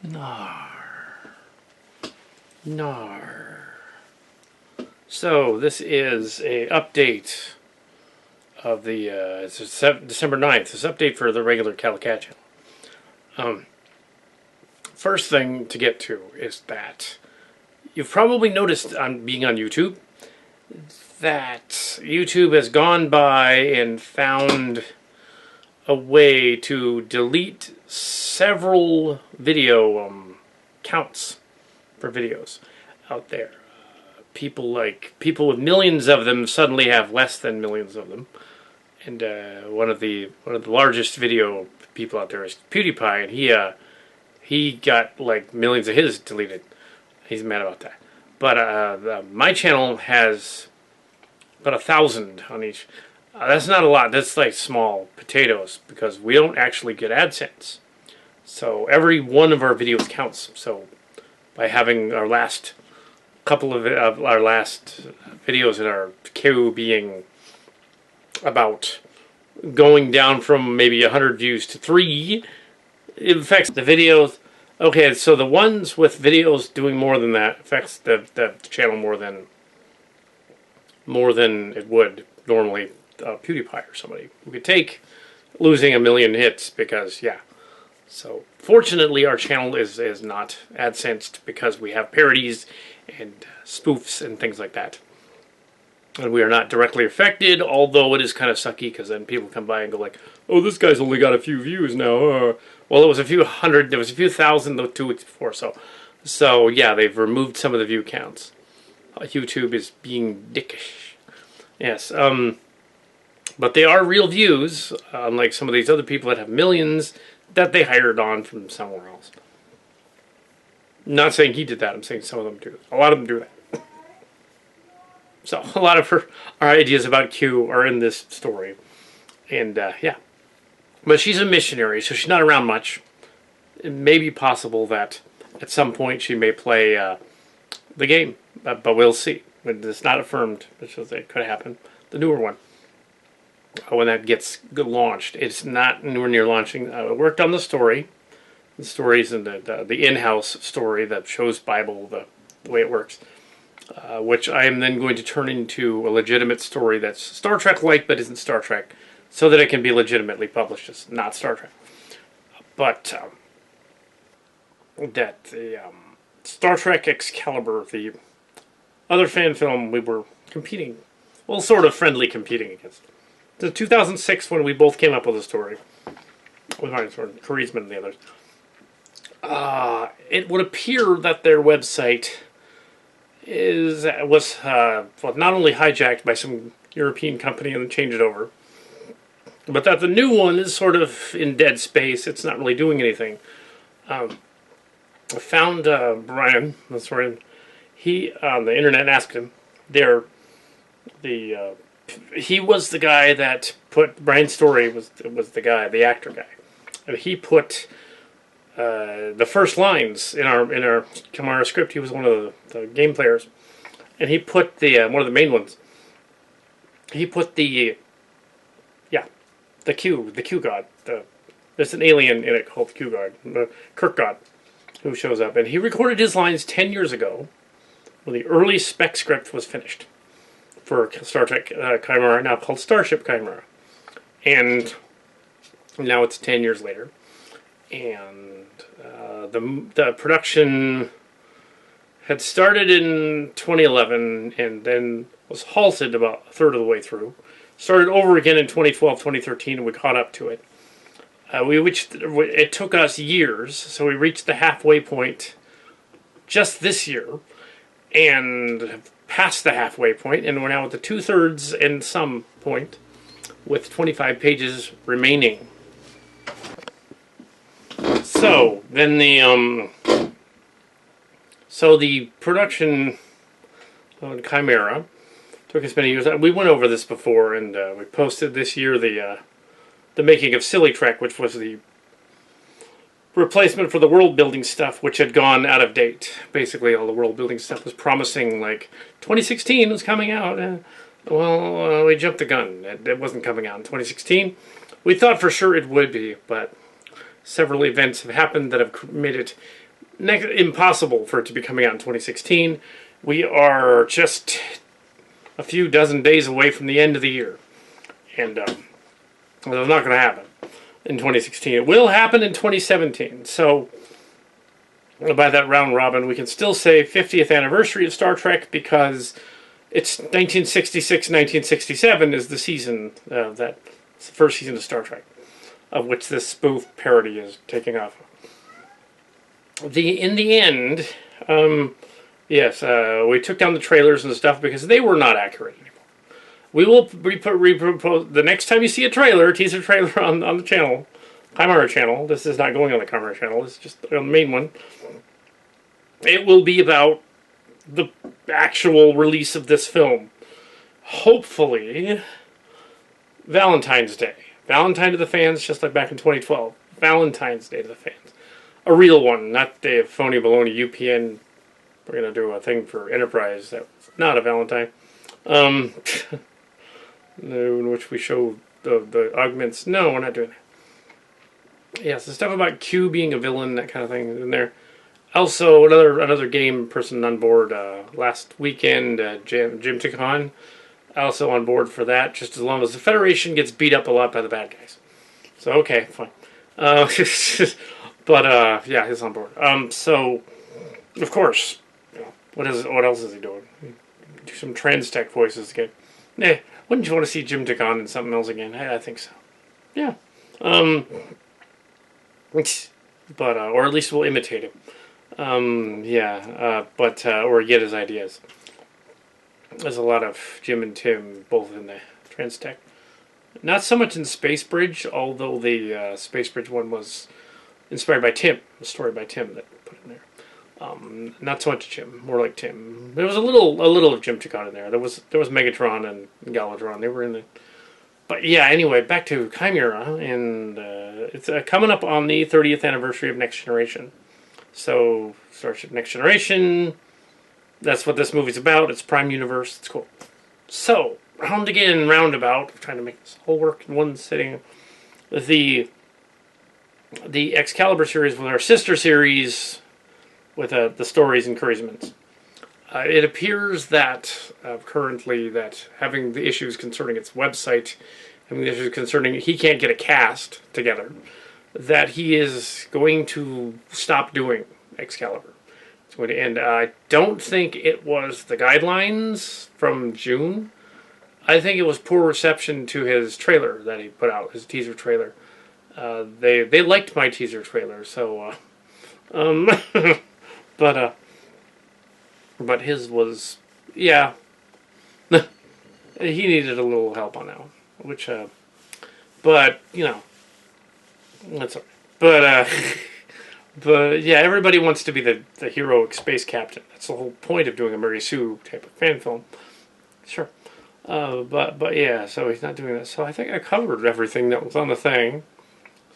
Nar. Nar. So this is a update of the it's December 9th. It's an update for the regular Kal Kat channel. First thing to get to is that you've probably noticed on being on YouTube that YouTube has gone by and found a way to delete several video counts for videos out there. People with millions of them suddenly have less than millions of them, and one of the largest video people out there is PewDiePie, and he got like millions of his deleted. He's mad about that. But my channel has about 1,000 on each. That's not a lot. That's like small potatoes because we don't actually get AdSense. So every one of our videos counts. So by having our last couple of our last videos in our queue being about going down from maybe 100 views to 3, it affects the videos. Okay, so the ones with videos doing more than that affects the channel more than it would normally PewDiePie or somebody who could take losing 1 million hits because, yeah. So fortunately our channel is not AdSensed because we have parodies and spoofs and things like that. And we are not directly affected, although it is kind of sucky because then people come by and go like, oh, this guy's only got a few views now. Well, it was a few hundred, there was a few thousand 2 weeks before, so yeah, they've removed some of the view counts. YouTube is being dickish. Yes, but they are real views, unlike some of these other people that have millions that they hired on from somewhere else. I'm not saying he did that, I'm saying some of them do. A lot of them do that. So, a lot of our ideas about Q are in this story. And, yeah. But she's a missionary, so she's not around much. It may be possible that at some point she may play the game, but we'll see. It's not affirmed, which it could happen. The newer one, when that gets launched, it's not nowhere near launching. I worked on the story. The stories and the in-house story that shows Bible the way it works, which I am then going to turn into a legitimate story that's Star Trek-like but isn't Star Trek, so that it can be legitimately published as not Star Trek. But that the Star Trek Excalibur, the other fan film we were competing, well, sort of friendly competing against. In 2006, when we both came up with a story, with Charisma and the others, it would appear that their website was not only hijacked by some European company and changed it over, but that the new one is sort of in dead space. It's not really doing anything. I found Brian, that's right. He on the internet asked him. He was the guy that put Brian Story was the guy, the actor guy. And he put the first lines in our Chimera script. He was one of the game players, and he put one of the main ones. He put the Q God. There's an alien in it called Q God, the Kirk God, who shows up, and he recorded his lines 10 years ago when the early spec script was finished for Star Trek Chimera, now called Starship Chimera, and now it's 10 years later, and the production had started in 2011 and then was halted about a third of the way through. Started over again in 2012, 2013, and we caught up to it. It took us years, so we reached the halfway point just this year, and past the halfway point, and we're now at the 2/3 and some point, with 25 pages remaining. So then the production on Chimera took us many years. We went over this before, and we posted this year the making of Silly Trek, which was the replacement for the world building stuff, which had gone out of date. Basically, all the world building stuff was promising like 2016 was coming out. We jumped the gun. It wasn't coming out in 2016. We thought for sure it would be, but several events have happened that have made it impossible for it to be coming out in 2016. We are just a few dozen days away from the end of the year. And it's not going to happen in 2016. It will happen in 2017. So by that round robin, we can still say 50th anniversary of Star Trek because it's 1966, 1967 is the season it's the first season of Star Trek, of which this spoof parody is taking off. In the end, yes, we took down the trailers and stuff because they were not accurate anymore. We will repropose the next time you see a teaser trailer on the channel, Chimera channel. This is not going on the Chimera channel. It's just on the main one. It will be about the actual release of this film. Hopefully, Valentine's Day. Valentine to the fans, just like back in 2012. Valentine's Day to the fans. A real one, not the phony baloney UPN. We're going to do a thing for Enterprise that's not a Valentine. In which we show the augments. No, we're not doing that. Yes, the stuff about Q being a villain, that kind of thing is in there. Also, another game person on board last weekend, Jim Tickon, also on board for that, just as long as the Federation gets beat up a lot by the bad guys. So, okay, fine. But, yeah, he's on board. So, of course, what else is he doing? Do some trans tech voices again. Wouldn't you want to see Jim Tickon in something else again? I think so. Yeah. But, or at least we'll imitate him. Or get his ideas. There's a lot of Jim and Tim, both in the trans tech. Not so much in Space Bridge, although the Space Bridge one was inspired by Tim, a story by Tim that put in there. Not so much Jim, more like Tim. There was a little of Jim Tickon in there. There was Megatron and Galvatron. They were in it. But yeah, anyway, back to Chimera, and it's coming up on the 30th anniversary of Next Generation. So, Starship Next Generation, that's what this movie's about. It's Prime Universe. It's cool. So, round again, roundabout. I'm trying to make this whole work in one sitting. The Excalibur series with our sister series with the stories and encouragements. It appears that currently that having the issues concerning its website, having the issues concerning he can't get a cast together, that he is going to stop doing Excalibur. It's going to end. I don't think it was the guidelines from June. I think it was poor reception to his trailer that he put out, his teaser trailer. They liked my teaser trailer, so but his was, yeah, he needed a little help on that one, which but you know, that's all right. But yeah, everybody wants to be the heroic space captain. That's the whole point of doing a Mary Sue type of fan film. Sure. But yeah, so he's not doing that. So I think I covered everything that was on the thing.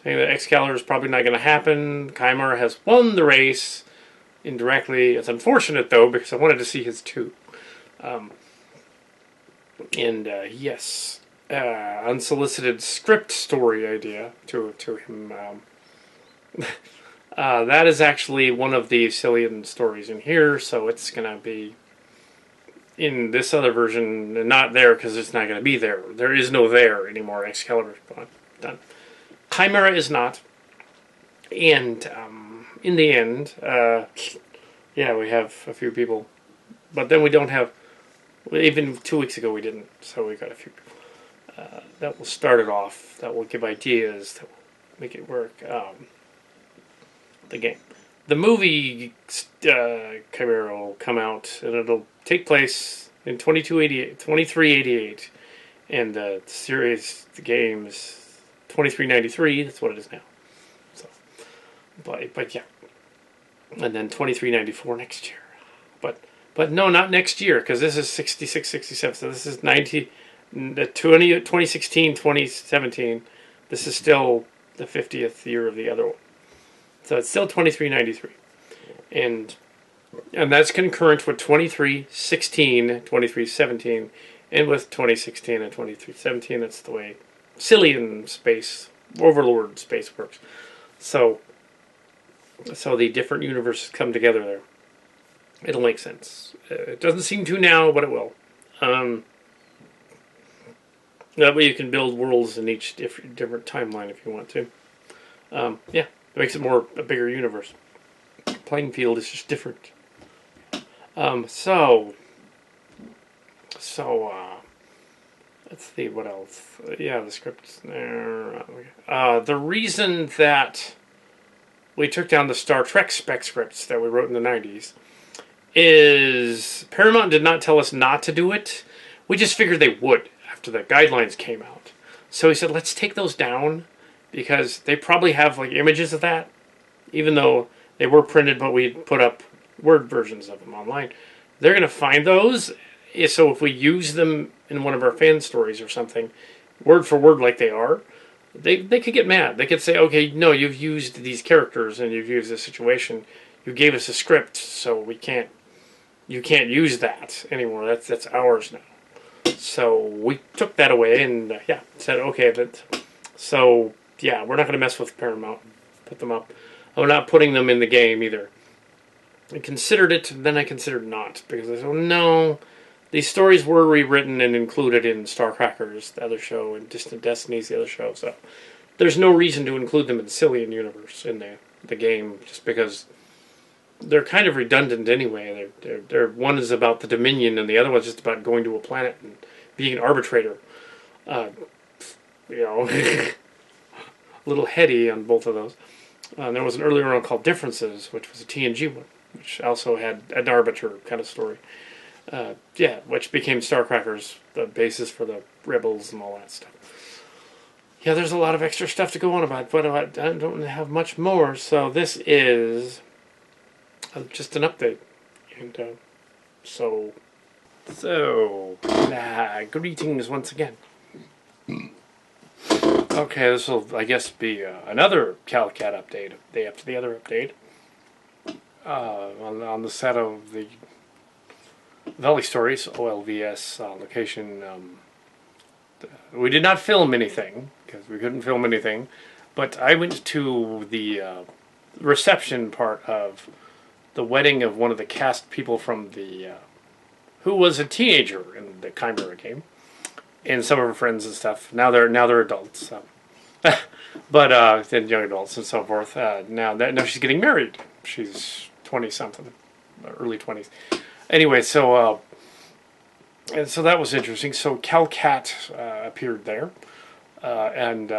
Saying that Excalibur is probably not going to happen. Chimera has won the race indirectly. It's unfortunate though because I wanted to see his too. Yes, unsolicited script story idea to him. That is actually one of the Cillian stories in here, so it's going to be in this other version, and not there because it's not going to be there. There is no there anymore. Excalibur's done. Chimera is not. And in the end, yeah, we have a few people. But then we don't have, even 2 weeks ago we didn't, so we got a few people. That will start it off. That will give ideas. That will make it work. The game. The movie Chimera will come out, and it'll take place in 2388, and the series, the game's 2393. That's what it is now. So, but yeah, and then 2394 next year. But no, not next year, because this is 66, 67. So this is 2016, 2017. This is still the 50th year of the other one. So it's still 2393. And that's concurrent with 2316, 2317, and with 2016 and 2317. That's the way Cillian space, Overlord space works. So, So the different universes come together there. It'll make sense. It doesn't seem to now, but it will. Um, that way you can build worlds in each different timeline if you want to. Yeah, it makes it a bigger universe. Playing field is just different. So let's see what else. Yeah, the script's there. The reason that we took down the Star Trek spec scripts that we wrote in the 90s is Paramount did not tell us not to do it. We just figured they would after the guidelines came out. So he said, let's take those down because they probably have like images of that, even though they were printed, but we put up Word versions of them online. They're going to find those. So if we use them in one of our fan stories or something, word for word like they are, they could get mad. They could say, okay, no, you've used these characters and you've used this situation. You gave us a script, so you can't use that anymore. That's ours now. So we took that away and said okay. So we're not going to mess with Paramount. Put them up. We're not putting them in the game either. I considered it, then I considered not because I said, oh, no. These stories were rewritten and included in Starcrackers, the other show, and Distant Destinies, the other show. So there's no reason to include them in the Cillian universe in the game, just because they're kind of redundant anyway. They're one is about the Dominion, and the other one's just about going to a planet and being an arbitrator. A little heady on both of those. There was an earlier one called Differences, which was a TNG one, which also had an arbiter kind of story. Which became Starcrackers, the basis for the Rebels and all that stuff. Yeah, there's a lot of extra stuff to go on about, but I don't have much more, so this is just an update. And greetings once again. Okay, this will, I guess, be another Kal Kat update, day after the other update. On the set of the Valley Stories, OLVS location. We did not film anything, because we couldn't film anything, but I went to the reception part of the wedding of one of the cast people from who was a teenager in the Chimera game, and some of her friends and stuff. Now they're adults, but then young adults and so forth. Now she's getting married. She's 20-something, early 20s. Anyway, so that was interesting. So Kal Kat appeared there and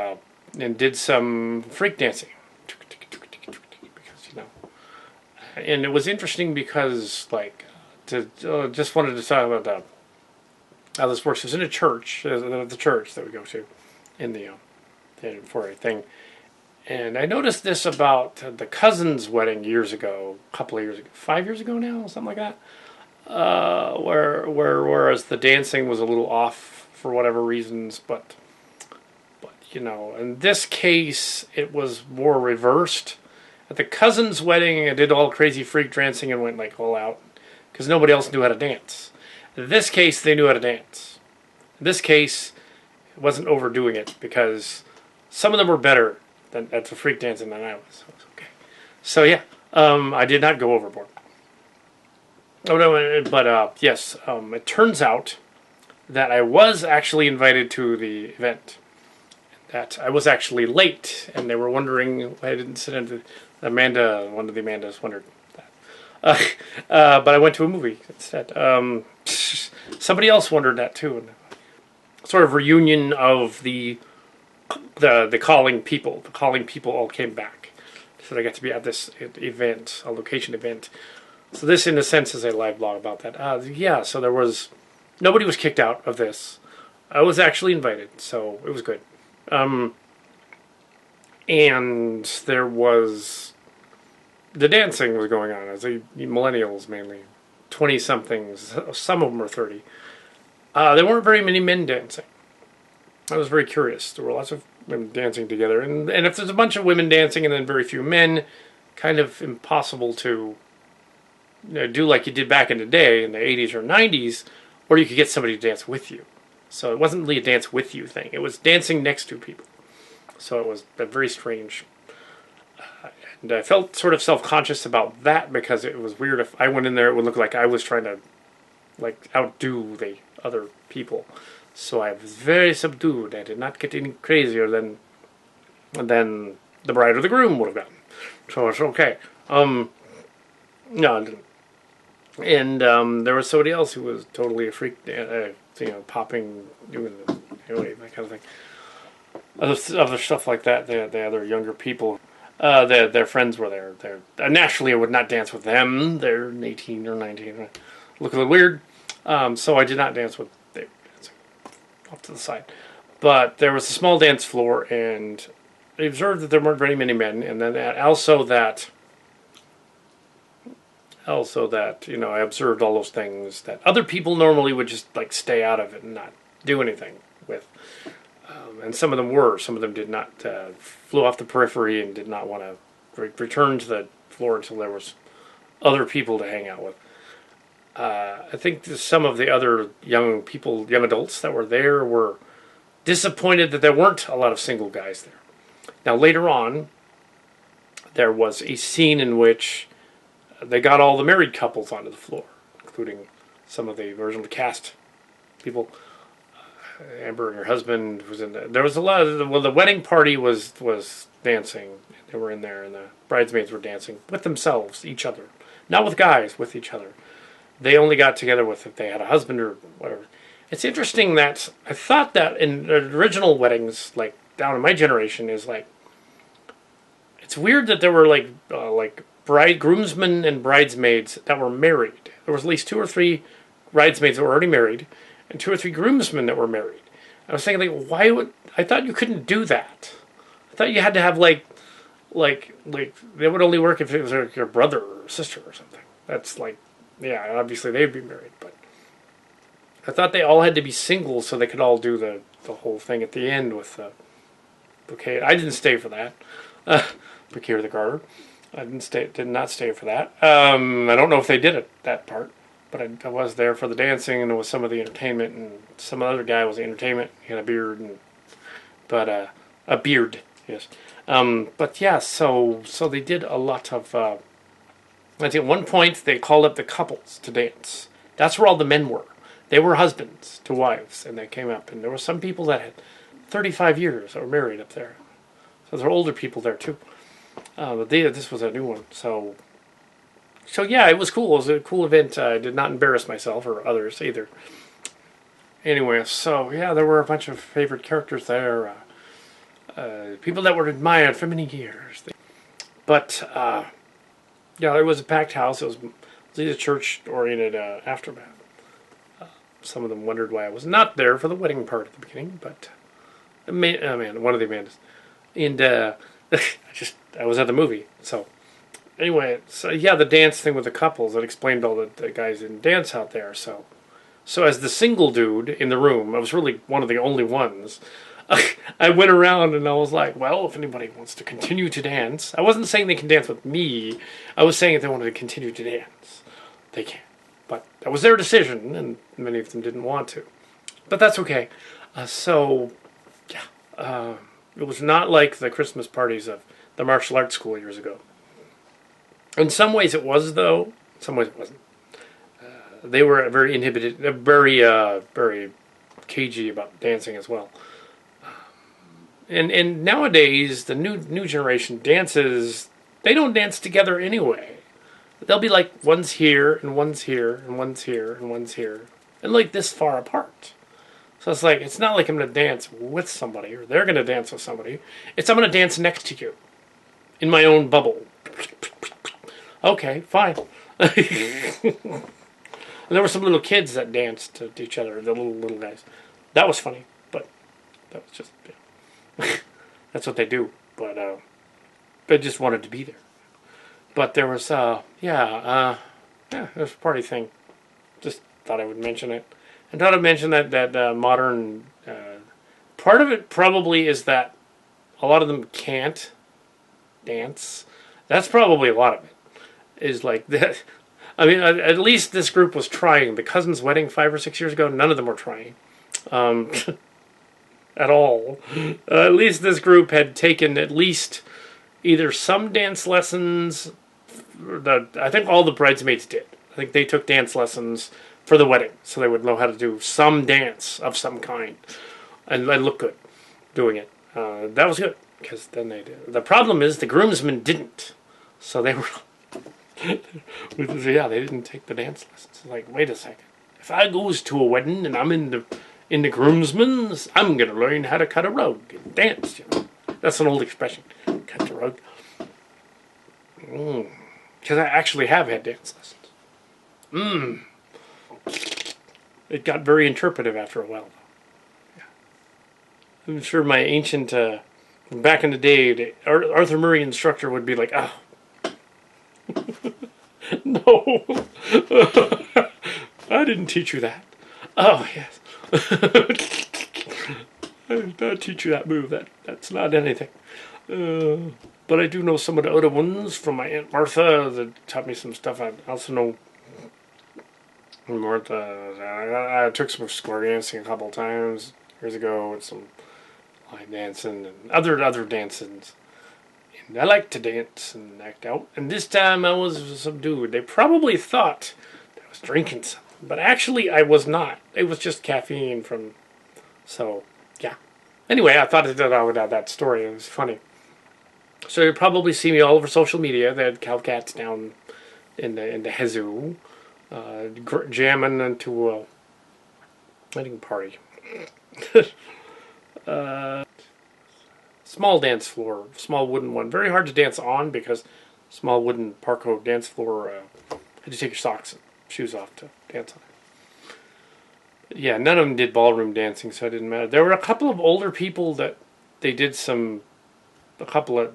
did some freak dancing, because and it was interesting because just wanted to talk about how this works. It was in a church, the church that we go to, in the for a thing. And I noticed this about the cousin's wedding years ago, a couple of years ago, 5 years ago now, something like that. Whereas the dancing was a little off for whatever reasons, but in this case it was more reversed. At the cousin's wedding, I did all crazy freak dancing and went all out because nobody else knew how to dance. In this case, they knew how to dance. In this case, it wasn't overdoing it because some of them were better at the freak dancing than I was. So it was okay. So I did not go overboard. Oh no, but yes, it turns out that I was actually invited to the event. That I was actually late, and they were wondering why I didn't sit into. Amanda, one of the Amandas, wondered that. But I went to a movie instead. Somebody else wondered that too. And sort of reunion of the calling people. The calling people all came back, so I got to be at this event, a location event. So this, in a sense, is a live blog about that. So there was... Nobody was kicked out of this. I was actually invited, so it was good. And there was... The dancing was going on. It was millennials, mainly. 20-somethings. Some of them were 30. There weren't very many men dancing. I was very curious. There were lots of women dancing together. And if there's a bunch of women dancing and then very few men, kind of impossible to... do like you did back in the day in the 80s or 90s, or you could get somebody to dance with you. So it wasn't really a dance with you thing. It was dancing next to people. So it was very strange. And I felt sort of self-conscious about that because it was weird if I went in there, it would look like I was trying to like outdo the other people. So I was very subdued. I did not get any crazier than the bride or the groom would have gotten. So it's okay. No, I didn't. And there was somebody else who was totally a freak, popping, doing anyway, that kind of thing. Other stuff like that. The other younger people, their friends were there. Naturally, I would not dance with them. They're 18 or 19. Look a little weird. So I did not dance with them dancing off to the side. But there was a small dance floor, and I observed that there weren't very many men, and then also that I observed all those things that other people normally would just like stay out of it and not do anything with. And some of them did not, flew off the periphery and did not want to return to the floor until there was other people to hang out with. I think some of the other young adults that were there were disappointed that there weren't a lot of single guys there. Now later on, there was a scene in which they got all the married couples onto the floor, including some of the original cast people. Amber and her husband was in there. There was a lot of the wedding party was dancing. They were in there, and the bridesmaids were dancing with themselves, each other, not with guys, with each other. They only got together with if they had a husband or whatever. It's interesting that I thought that in original weddings, like down in my generation, is like it's weird that there were like groomsmen and bridesmaids that were married. There was at least 2 or 3 bridesmaids that were already married, and 2 or 3 groomsmen that were married. I was thinking, like, why would I thought you couldn't do that? I thought you had to have like they would only work if it was like your brother or sister or something. That's like, yeah, obviously they'd be married, but I thought they all had to be single so they could all do the whole thing at the end with the bouquet. I didn't stay for that. Bouquet or the garter. I did not stay for that. I don't know if they did that part, but I was there for the dancing, and it was some of the entertainment, and some other guy was the entertainment. He had a beard, but a beard, yes. But yeah, so they did a lot of. I think at one point they called up the couples to dance. That's where all the men were. They were husbands to wives, and they came up, and there were some people that had 35 years that were married up there. So there were older people there too. But this was a new one, so yeah, it was cool. It was a cool event. I did not embarrass myself or others either. Anyway, so yeah, there were a bunch of favorite characters there, people that were admired for many years. But yeah, it was a packed house. It was a church-oriented aftermath. Some of them wondered why I was not there for the wedding part at the beginning, but one of the Amandas, and I was at the movie, so. Anyway, so yeah, the dance thing with the couples, that explained all the guys didn't dance out there, so as the single dude in the room, I was really one of the only ones, I went around and I was like, well, if anybody wants to continue to dance, I wasn't saying they can dance with me, I was saying if they wanted to continue to dance, they can. But that was their decision, and many of them didn't want to. But that's okay. So, yeah, it was not like the Christmas parties of the martial arts school years ago. In some ways it was, though. In some ways it wasn't. They were very inhibited, very cagey about dancing as well. And nowadays, the new generation dances, they don't dance together anyway. They'll be like, one's here, and one's here, and one's here, and one's here. And like this far apart. So it's like, it's not like I'm going to dance with somebody, or they're going to dance with somebody. It's I'm going to dance next to you. In my own bubble. Okay, fine. And there were some little kids that danced to each other, the little guys. That was funny, but that was just, yeah. That's what they do. But I just wanted to be there. But there was, there was a party thing. Just thought I would mention it. And thought I'd mention that modern, part of it probably is that a lot of them can't dance. That's probably a lot of it. Is like that. I mean, at least this group was trying. The cousin's wedding 5 or 6 years ago, none of them were trying. At all. At least this group had taken at least either some dance lessons. I think all the bridesmaids did. I think they took dance lessons for the wedding, so they would know how to do some dance of some kind, and they look good doing it. That was good because then they did. The problem is the groomsmen didn't, so they were. Yeah, they didn't take the dance lessons. Like, wait a second. If I goes to a wedding and I'm in the groomsmen's, I'm gonna learn how to cut a rug and dance. You know, that's an old expression. Cut the rug. Because I actually have had dance lessons. It got very interpretive after a while. Yeah. I'm sure my ancient, back in the day, the Arthur Murray instructor would be like, oh. No. I didn't teach you that. Oh, yes. I did not teach you that move. That's not anything. But I do know some of the other ones from my Aunt Martha that taught me some stuff. I also know Martha. I took some square dancing a couple of times years ago with some line dancing and other dances. And I like to dance and act out. And this time I was subdued. They probably thought I was drinking something, but actually I was not. It was just caffeine from. So yeah. Anyway, I thought that I would add that story. It was funny. So you'll probably see me all over social media. They had Kal Kat down in the Hezu, jamming into a wedding party. Small dance floor, small wooden one. Very hard to dance on because small wooden parko dance floor. Had to take your socks and shoes off to dance on it. Yeah, none of them did ballroom dancing, so it didn't matter. There were a couple of older people that they did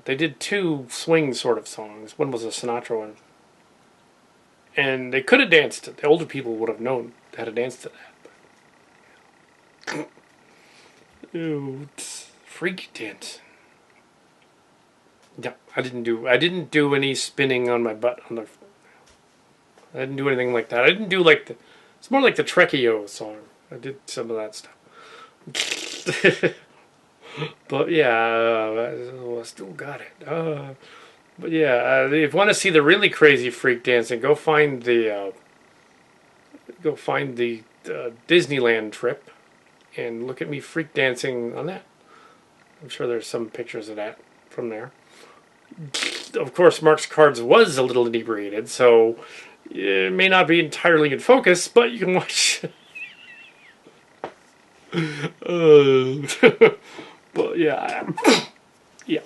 they did two swing sort of songs. One was a Sinatra one. And they could have danced it. The older people would have known how to dance to that. Ew, it's freak dance. Yeah, I didn't do any spinning on my butt I didn't do anything like that. I didn't do it's more like the Trekio song. I did some of that stuff. But yeah, I still got it. But yeah, if you want to see the really crazy freak dancing, go find the Disneyland trip and look at me freak dancing on that. I'm sure there's some pictures of that from there. Of course, Mark's Cards was a little inebriated, so it may not be entirely in focus, but you can watch. But yeah, yeah.